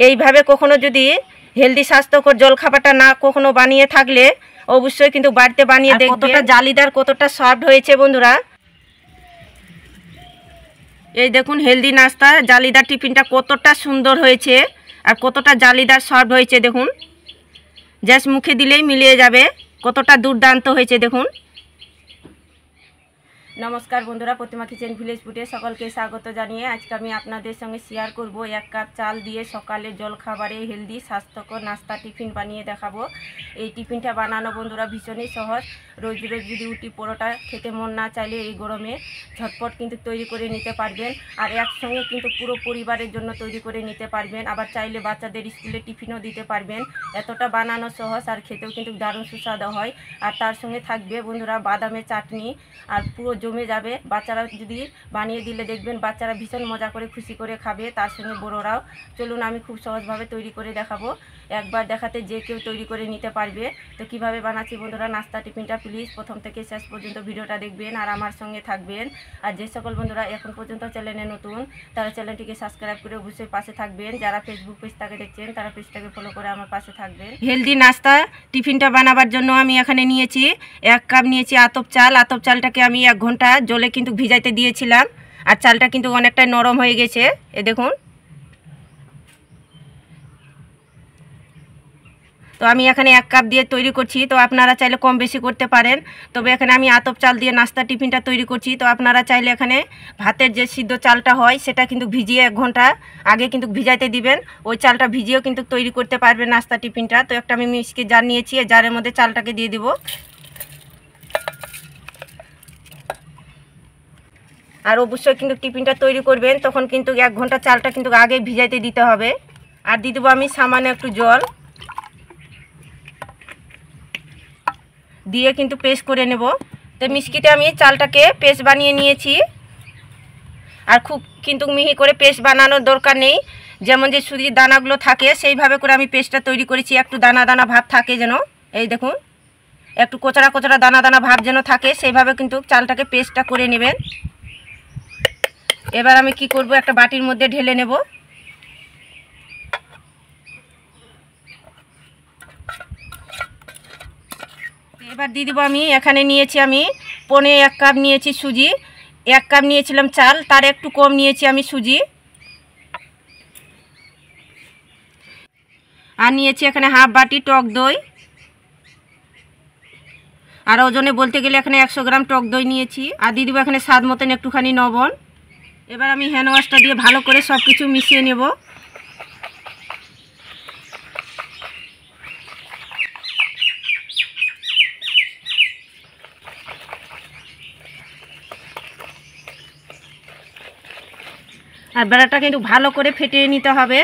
এইভাবে কখনো যদি হেলদি স্বাস্থ্যকর জলখাবারটা না কখনো বানিয়ে থাকলে অবশ্যই কিন্তু বাড়িতে বানিয়ে দেখবেন কতটা জালিদার কতটা সফট হয়েছে বন্ধুরা। এই দেখুন হেলদি নাস্তা জালিদার টিফিনটা কতটা সুন্দর হয়েছে আর কতটা জালিদার সফট হয়েছে দেখুন, জাস্ট মুখে দিলেই মিলিয়ে যাবে, কতটা দুর্দান্ত হয়েছে দেখুন। নমস্কার বন্ধুরা, প্রতিমা কিচেন ভিলেজ ফুডে সকলকে স্বাগত জানিয়ে আজকে আমি আপনাদের সঙ্গে শেয়ার করব 1 কাপ চাল দিয়ে সকালে জলখাবারে হেলদি স্বাস্থ্যকর নাস্তা টিফিন বানিয়ে দেখাবো। এই টিফিনটা বানানো বন্ধুরা ভীষণই সহজ। রোজ রোজ যদি রুটি পরোটা খেতে মন না চাইলে এই গরমে ঝটপট কিন্তু তৈরি করে নিতে পারবেন, আর একসঙ্গে কিন্তু পুরো পরিবারের জন্য তৈরি করে নিতে পারবেন। আবার চাইলে বাচ্চাদের স্কুলে টিফিনও দিতে পারবেন। এতটা বানানো সহজ আর খেতেও কিন্তু দারুণ সুস্বাদু হয়। আর তার সঙ্গে থাকবে বন্ধুরা বাদামের চাটনি, আর পুরো জমে যাবে। বাচ্চারা যদি বানিয়ে দিলে দেখবেন বাচ্চারা ভীষণ মজা করে খুশি করে খাবে, তার সঙ্গে বড়রাও। চলুন আমি খুব সহজভাবে তৈরি করে দেখাবো, একবার দেখাতে যে কেউ তৈরি করে নিতে পারবে। তো কিভাবে বানাচ্ছি বন্ধুরা নাস্তা টিফিনটা প্লিজ প্রথম থেকে শেষ পর্যন্ত ভিডিওটা দেখবেন আর আমার সঙ্গে থাকবেন। আর যে সকল বন্ধুরা এখন পর্যন্ত চ্যানেলে নতুন তারা চ্যানেলটিকে সাবস্ক্রাইব করে অবশ্যই পাশে থাকবেন। যারা ফেসবুক পেজটাকে দেখছেন তারা পেজটাকে ফলো করে আমার পাশে থাকবেন। হেলদি নাস্তা টিফিনটা বানাবার জন্য আমি এখানে নিয়েছি 1 কাপ নিয়েছি আতপ চাল। আতপ চালটাকে আমি 1 ঘন্টা জলে কিন্তু ভিজাইতে দিয়েছিলাম, আর চালটা কিন্তু অনেকটাই নরম হয়ে গেছে। এ দেখুন, তো আমি এখানে 1 কাপ দিয়ে তৈরি করছি, তো আপনারা চাইলে কম বেশি করতে পারেন। তবে এখানে আমি আতপ চাল দিয়ে নাস্তা টিফিনটা তৈরি করছি, তো আপনারা চাইলে এখানে ভাতের যে সিদ্ধ চালটা হয় সেটা কিন্তু ভিজিয়ে 1 ঘন্টা আগে কিন্তু ভিজাইতে দিবেন। ওই চালটা ভিজিয়েও কিন্তু তৈরি করতে পারবেন নাস্তা টিফিনটা। তো একটা আমি মিক্সি জার নিয়েছি, এই জারের মধ্যে চালটাকে দিয়ে দিব। আর অবশ্যই কিন্তু টিফিনটা তৈরি করবেন তখন কিন্তু 1 ঘন্টা চালটা কিন্তু আগে ভিজাইতে দিতে হবে। আর দিয়ে দেবো আমি সামান্য একটু জল দিয়ে কিন্তু পেস্ট করে নেব। তো মিক্সিতে আমি চালটাকে পেস্ট বানিয়ে নিয়েছি, আর খুব কিন্তু মিহি করে পেস্ট বানানোর দরকার নেই। যেমন যে সুজির দানাগুলো থাকে সেইভাবে করে আমি পেস্টটা তৈরি করেছি, একটু দানা দানা ভাব থাকে যেন, এই দেখুন একটু কোচড়া কোচড়া দানা দানা ভাব যেন থাকে সেইভাবে কিন্তু চালটাকে পেস্টটা করে নেবেন। এবার আমি কি করব, একটা বাটির মধ্যে ঢেলে নেব। এবার দিয়ে দেবো আমি এখানে নিয়েছি আমি 1 কাপ নিয়েছি সুজি, 1 কাপ নিয়েছিলাম চাল, তার একটু কম নিয়েছি আমি সুজি। আর নিয়েছি এখানে হাফ বাটি টক দই, আর ওজনে বলতে গেলে এখানে 100 গ্রাম টক দই নিয়েছি। আর দিয়ে দেবো এখানে স্বাদ মতন একটুখানি লবণ। এবার আমি হ্যান্ড ওয়াশটা দিয়ে ভালো করে সব কিছু মিশিয়ে নেব। আর বেড়াটা কিন্তু ভালো করে ফেটিয়ে নিতে হবে,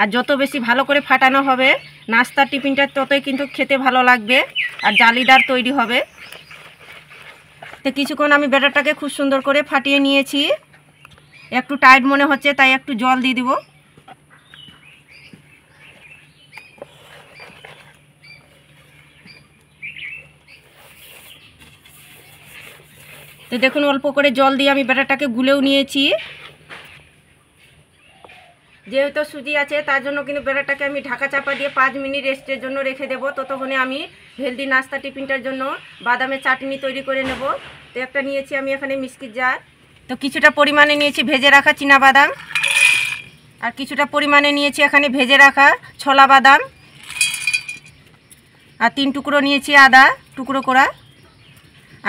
আর যত বেশি ভালো করে ফাটানো হবে নাস্তার টিফিনটা ততই কিন্তু খেতে ভালো লাগবে আর জালিদার তৈরি হবে। তো কিছুক্ষণ আমি ব্যাটারটাকে খুব সুন্দর করে ফাটিয়ে নিয়েছি। একটু টাইট মনে হচ্ছে তাই একটু জল দিয়ে দিব। তো দেখুন অল্প করে জল দিয়ে আমি ব্যাটারটাকে গুলেও নিয়েছি। যেহেতু সুজি আছে তার জন্য কিন্তু ব্যাটারটাকে আমি ঢাকা চাপা দিয়ে 5 মিনিট রেস্টের জন্য রেখে দেবো। ততক্ষণে আমি হেলদি নাস্তা টিফিনটার জন্য বাদামের চাটনি তৈরি করে নেব। তো একটা নিয়েছি আমি এখানে মিক্সির জার, তো কিছুটা পরিমাণে নিয়েছি ভেজে রাখা চীনা বাদাম, আর কিছুটা পরিমাণে নিয়েছি এখানে ভেজে রাখা ছোলা বাদাম, আর 3 টুকরো নিয়েছি আদা টুকরো করা,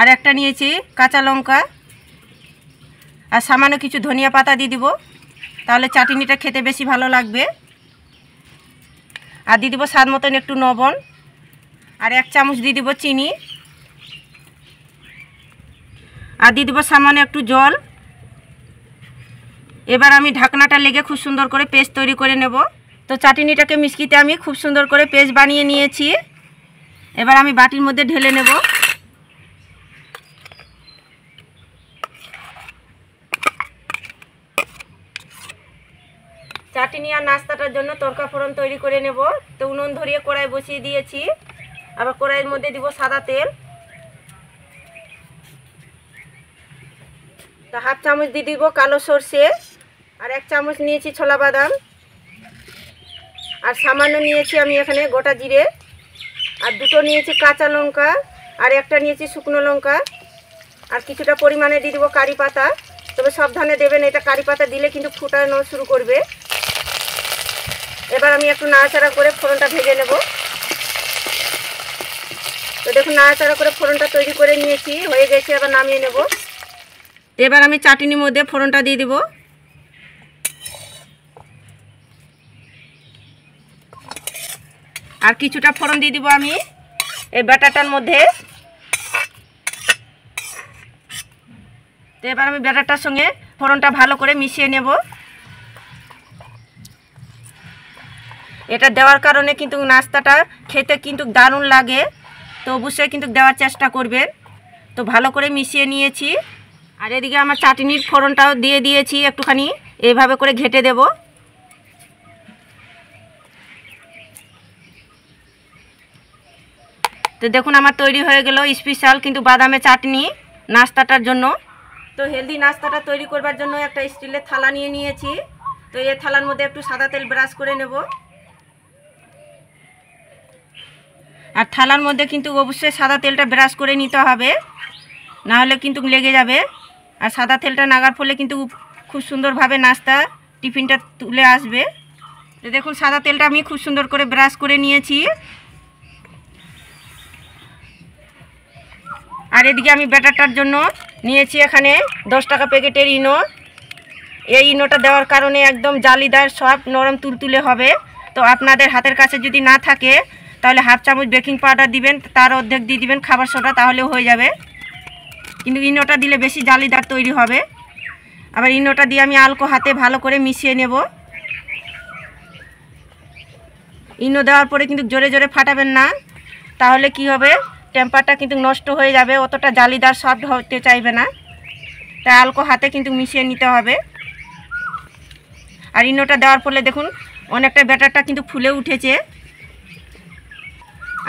আর একটা নিয়েছি কাঁচা লঙ্কা, আর সামান্য কিছু ধনিয়া পাতা দিয়ে দিব, তাহলে চাটনিটা খেতে বেশি ভালো লাগবে। আর দিয়ে দিব স্বাদ মতন একটু লবণ, আর 1 চামচ দিয়ে দিব চিনি, আর দিয়ে দিব সামান্য একটু জল। এবার আমি ঢাকনাটা লেগে খুব সুন্দর করে পেস্ট তৈরি করে নেব। তো চাটনিটাকে মিক্সিতে আমি খুব সুন্দর করে পেস্ট বানিয়ে নিয়েছি। এবার আমি বাটির মধ্যে ঢেলে নেব। চাটনি আর নাস্তাটার জন্য তড়কা ফোড়ন তৈরি করে নেব। তো উনুন ধরিয়ে কড়াই বসিয়ে দিয়েছি, আবার কড়াইয়ের মধ্যে দিব সাদা তেল। তো হাফ চামচ দিয়ে দিব কালো সর্ষে, আর 1 চামচ নিয়েছি ছোলা বাদাম, আর সামান্য নিয়েছি আমি এখানে গোটা জিরে, আর দুটো নিয়েছি কাঁচা লঙ্কা, আর একটা নিয়েছি শুকনো লঙ্কা, আর কিছুটা পরিমাণে দিয়ে দেবো কারি পাতা। তবে সাবধানে দেবেন, এটা কারি পাতা দিলে কিন্তু ফুটানো শুরু করবে। এবার আমি একটু নাড়াচাড়া করে ফোড়নটা ভেজে নেব। তো দেখুন নাড়াচাড়া করে ফোড়নটা তৈরি করে নিয়েছি, হয়ে গেছে। এবার নামিয়ে নেব। এবার আমি চাটনির মধ্যে ফোড়নটা দিয়ে দেব। আর কিছুটা ফোড়ন দিয়ে দিব আমি এই ব্যাটারটার মধ্যে। তো এবার আমি ব্যাটারটার সঙ্গে ফোড়নটা ভালো করে মিশিয়ে নেব। এটা দেওয়ার কারণে কিন্তু নাস্তাটা খেতে কিন্তু দারুণ লাগে। তো অবশ্যই কিন্তু দেওয়ার চেষ্টা করবেন। তো ভালো করে মিশিয়ে নিয়েছি। আর এদিকে আমার চাটনির ফোড়নটাও দিয়ে দিয়েছি, একটুখানি এইভাবে করে ঘেটে দেব। তো দেখুন আমার তৈরি হয়ে গেল স্পেশাল কিন্তু বাদামের চাটনি নাস্তাটার জন্য। তো হেলদি নাস্তাটা তৈরি করবার জন্য একটা স্টিলের থালা নিয়ে নিয়েছি। তো এই থালার মধ্যে একটু সাদা তেল ব্রাশ করে নেব। আর থালার মধ্যে কিন্তু অবশ্যই সাদা তেলটা ব্রাশ করে নিতে হবে, না হলে কিন্তু লেগে যাবে। আর সাদা তেলটা লাগার ফলে কিন্তু খুব সুন্দরভাবে নাস্তা টিফিনটা তুলে আসবে। তো দেখুন সাদা তেলটা আমি খুব সুন্দর করে ব্রাশ করে নিয়েছি। আর এদিকে আমি ব্যাটারটার জন্য নিয়েছি এখানে 10 টাকা প্যাকেটের ইনো। এই ইনোটা দেওয়ার কারণে একদম জালিদার সফট নরম তুলতুলে হবে। তো আপনাদের হাতের কাছে যদি না থাকে তাহলে হাফ চামচ বেকিং পাউডার দিবেন, তার অর্ধেক দিয়ে দিবেন খাবার সোডা, তাহলেও হয়ে যাবে। কিন্তু ইনোটা দিলে বেশি জালিদার তৈরি হবে। আবার ইনোটা দিয়ে আমি আলকো হাতে ভালো করে মিশিয়ে নেব। ইনো দেওয়ার পরে কিন্তু জোরে জোরে ফাটাবেন না, তাহলে কি হবে টেম্পারটা কিন্তু নষ্ট হয়ে যাবে, অতটা জালিদার সফট হতে চাইবে না। তাই আলকো হাতে কিন্তু মিশিয়ে নিতে হবে। আর ইনোটা দেওয়ার ফলে দেখুন অনেকটা ব্যাটারটা কিন্তু ফুলে উঠেছে।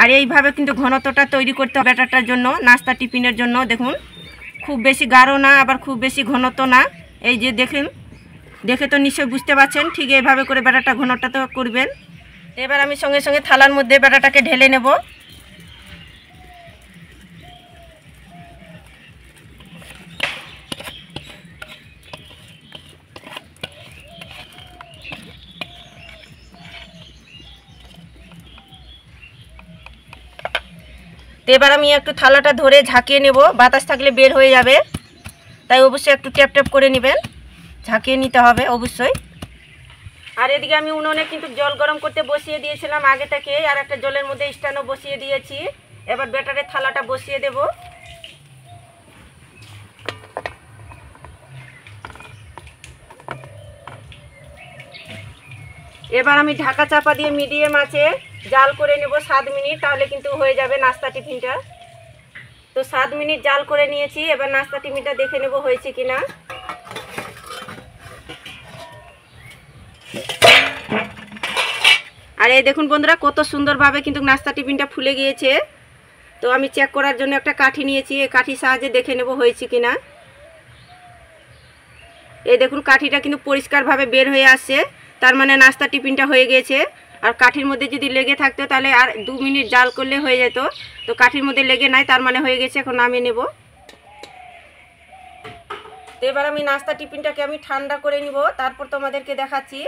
আর এইভাবে কিন্তু ঘনত্বটা তৈরি করতে হবে ব্যাটারটার জন্য, নাস্তা টিফিনের জন্য। দেখুন খুব বেশি গাঢ় না, আবার খুব বেশি ঘনত্ব না। এই যে দেখেন, দেখে তো নিশ্চয়ই বুঝতে পারছেন। ঠিক এইভাবে করে ব্যাটারটা ঘনত্বটা তো করবেন। এবার আমি সঙ্গে সঙ্গে থালার মধ্যে ব্যাটারটাকে ঢেলে নেব। তো এবার আমি একটু থালাটা ধরে ঝাঁকিয়ে নেব, বাতাস থাকলে বের হয়ে যাবে। তাই অবশ্যই একটু ট্যাপ ট্যাপ করে নেবেন, ঝাঁকিয়ে নিতে হবে অবশ্যই। আর এদিকে আমি উনুনে কিন্তু জল গরম করতে বসিয়ে দিয়েছিলাম আগে থেকে, আর একটা জলের মধ্যে স্ট্যান্ডও বসিয়ে দিয়েছি। এবার ব্যাটারের থালাটা বসিয়ে দেব। এবার আমি ঢাকা চাপা দিয়ে মিডিয়াম আঁচে জাল করে নেব 7 মিনিট, তাহলে কিন্তু হয়ে যাবে নাস্তা টিফিনটা। তো 7 মিনিট জাল করে নিয়েছি। এবার নাস্তা টিফিনটা দেখে নেব হয়েছে কিনা। আর এই দেখুন বন্ধুরা কত সুন্দরভাবে কিন্তু নাস্তা টিফিনটা ফুলে গিয়েছে। তো আমি চেক করার জন্য একটা কাঠি নিয়েছি, এই কাঠির সাহায্যে দেখে নেব হয়েছে কিনা। এই দেখুন কাঠিটা কিন্তু পরিষ্কারভাবে বের হয়ে আসছে, তার মানে নাস্তা টিফিনটা হয়ে গিয়েছে। আর কাঠির মধ্যে যদি লেগে থাকতো তাহলে আর 2 মিনিট জাল করলে হয়ে যেত। তো কাঠির মধ্যে লেগে নাই, তার মানে হয়ে গেছে। এখন নামিয়ে নেব। তো এবার আমি নাস্তা টিফিনটাকে আমি ঠান্ডা করে নিব, তারপর তোমাদেরকে দেখাচ্ছি।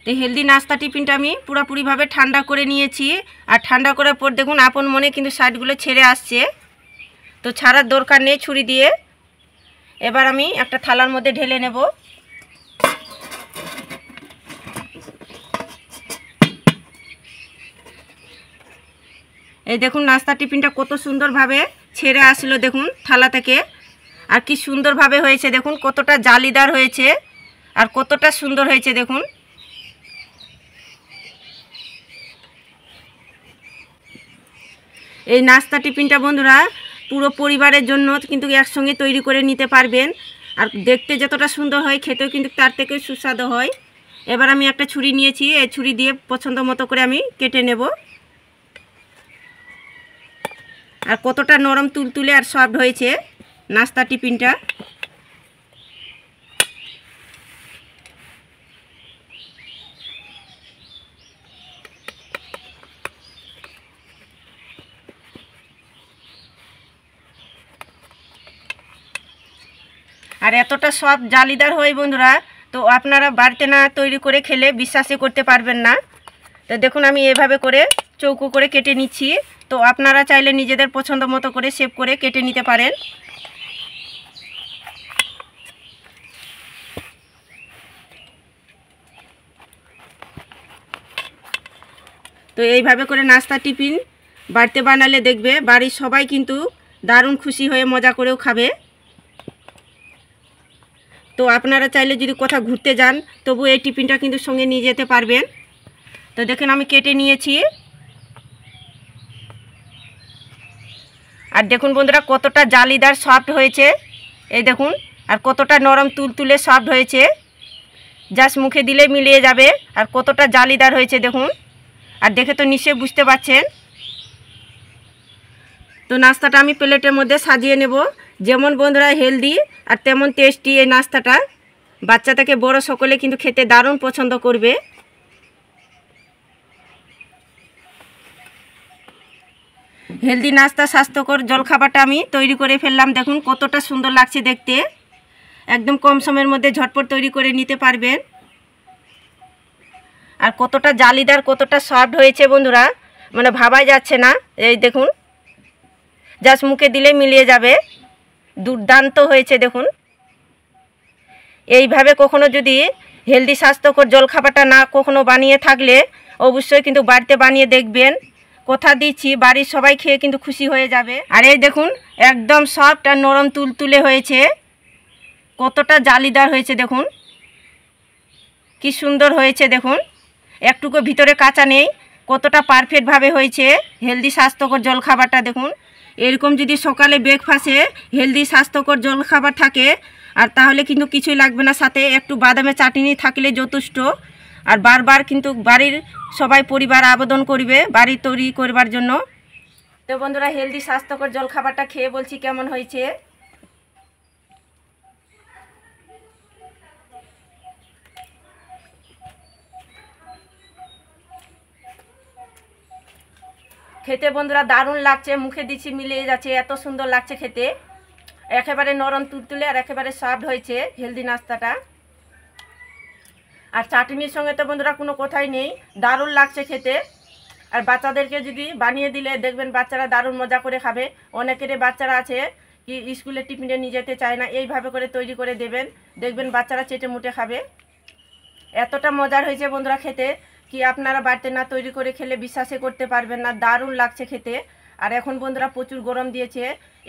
তো হেলদি নাস্তা টিফিনটা আমি পুরোপুরিভাবে ঠান্ডা করে নিয়েছি। আর ঠান্ডা করার পর দেখুন আপন মনে কিন্তু সাইডগুলো ছেড়ে আসছে। তো ছাড়ার দরকার নেই ছুরি দিয়ে। এবার আমি একটা থালার মধ্যে ঢেলে নেব। এই দেখুন নাস্তা টিফিনটা কত সুন্দরভাবে ছেড়ে আসলো দেখুন থালা থেকে। আর কি সুন্দরভাবে হয়েছে দেখুন, কতটা জালিদার হয়েছে আর কতটা সুন্দর হয়েছে দেখুন। এই নাস্তা টিফিনটা বন্ধুরা পুরো পরিবারের জন্য কিন্তু একসঙ্গে তৈরি করে নিতে পারবেন। আর দেখতে যতটা সুন্দর হয় খেতেও কিন্তু তার থেকে সুস্বাদু হয়। এবার আমি একটা ছুরি নিয়েছি, এই ছুরি দিয়ে পছন্দ মতো করে আমি কেটে নেব। আর কতটা নরম তুলতুলে আর সফট হয়েছে নাস্তা টিফিনটা। আর এতটা সব জালিদার হয় বন্ধুরা, তো আপনারা বাড়িতে না তৈরি করে খেলে বিশ্বাসই করতে পারবেন না। তো দেখুন আমি এভাবে করে চৌকো করে কেটে নিচ্ছি। তো আপনারা চাইলে নিজেদের পছন্দ মতো করে শেপ করে কেটে নিতে পারেন। তো এইভাবে করে নাস্তা টিফিন বাড়িতে বানালে দেখবে বাড়ির সবাই কিন্তু দারুণ খুশি হয়ে মজা করেও খাবে। তো আপনারা চাইলে যদি কোথাও ঘুরতে যান তবু এই টিফিনটা কিন্তু সঙ্গে নিয়ে যেতে পারবেন। তো দেখুন আমি কেটে নিয়েছি। আর দেখুন বন্ধুরা কতটা জালিদার সফট হয়েছে, এই দেখুন। আর কতটা নরম তুলতুলে সফট হয়েছে, জাস্ট মুখে দিলে মিলিয়ে যাবে। আর কতটা জালিদার হয়েছে দেখুন। আর দেখে তো নিশ্চয়ই বুঝতে পারছেন। তো নাস্তাটা আমি প্লেটের মধ্যে সাজিয়ে নেব। যেমন বন্ধুরা হেলদি আর তেমন টেস্টি এই নাস্তাটা। বাচ্চা থেকে বড় সকলে কিন্তু খেতে দারুণ পছন্দ করবে। হেলদি নাস্তা স্বাস্থ্যকর জলখাবারটা আমি তৈরি করে ফেললাম। দেখুন কতটা সুন্দর লাগছে দেখতে। একদম কম সময়ের মধ্যে ঝটপট তৈরি করে নিতে পারবেন। আর কতটা জালিদার কতটা সফট হয়েছে বন্ধুরা, মানে ভাবাই যাচ্ছে না। এই দেখুন জাস্ট মুখে দিলে মিলিয়ে যাবে, দুর্দান্ত হয়েছে দেখুন। এইভাবে কখনো যদি হেলদি স্বাস্থ্যকর জলখাবারটা না কখনো বানিয়ে থাকলে অবশ্যই কিন্তু বাড়িতে বানিয়ে দেখবেন। কথা দিচ্ছি বাড়ির সবাই খেয়ে কিন্তু খুশি হয়ে যাবে। আর এই দেখুন একদম সফট আর নরম তুলতুলে হয়েছে, কতটা জালিদার হয়েছে দেখুন, কি সুন্দর হয়েছে দেখুন। একটুকু ভিতরে কাঁচা নেই, কতটা পারফেক্টভাবে হয়েছে হেলদি স্বাস্থ্যকর জলখাবারটা দেখুন। এরকম যদি সকালে ব্রেকফাস্টে হেলদি স্বাস্থ্যকর জলখাবার থাকে আর তাহলে কিন্তু কিছুই লাগবে না, সাথে একটু বাদামের চাটনি থাকলে যথেষ্ট। আর বারবার কিন্তু বাড়ির সবাই পরিবার আবেদন করবে বাড়ি তৈরি করবার জন্য। তো বন্ধুরা হেলদি স্বাস্থ্যকর জলখাবারটা খেয়ে বলছি কেমন হয়েছে। খেতে বন্ধুরা দারুণ লাগছে, মুখে দিচ্ছি মিলিয়ে যাচ্ছে, এত সুন্দর লাগছে খেতে। একেবারে নরম তুলতুলে আর একেবারে সফট হয়েছে হেলদি নাস্তাটা। আর চাটনির সঙ্গে তো বন্ধুরা কোনো কথাই নেই, দারুণ লাগছে খেতে। আর বাচ্চাদেরকে যদি বানিয়ে দিলে দেখবেন বাচ্চারা দারুণ মজা করে খাবে। অনেকেরই বাচ্চারা আছে কি স্কুলে টিফিনে নিয়ে যেতে চায় না, এইভাবে করে তৈরি করে দেবেন, দেখবেন বাচ্চারা চেটে মুটে খাবে। এতটা মজার হয়েছে বন্ধুরা খেতে কি আপনারা বাড়িতে না তৈরি করে খেলে বিশ্বাসই করতে পারবেন না, দারুণ লাগছে খেতে। আর এখন বন্ধুরা প্রচুর গরম দিয়েছে,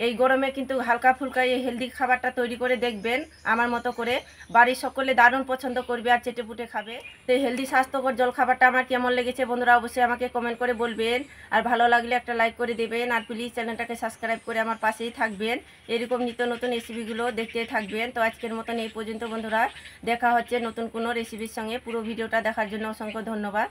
এই গরমে কিন্তু হালকা ফুলকা এই হেলদি খাবারটা তৈরি করে দেখবেন আমার মতো করে, বাড়ির সকলে দারুণ পছন্দ করবে আর চেটে পুটে খাবে। তো এই হেলদি স্বাস্থ্যকর জলখাবারটা আমার কেমন লেগেছে বন্ধুরা অবশ্যই আমাকে কমেন্ট করে বলবেন। আর ভালো লাগলে একটা লাইক করে দেবেন। আর প্লিজ চ্যানেলটাকে সাবস্ক্রাইব করে আমার পাশেই থাকবেন, এরকম নিত্য নতুন রেসিপিগুলো দেখতে থাকবেন। তো আজকের মতন এই পর্যন্ত বন্ধুরা, দেখা হচ্ছে নতুন কোনো রেসিপির সঙ্গে। পুরো ভিডিওটা দেখার জন্য অসংখ্য ধন্যবাদ।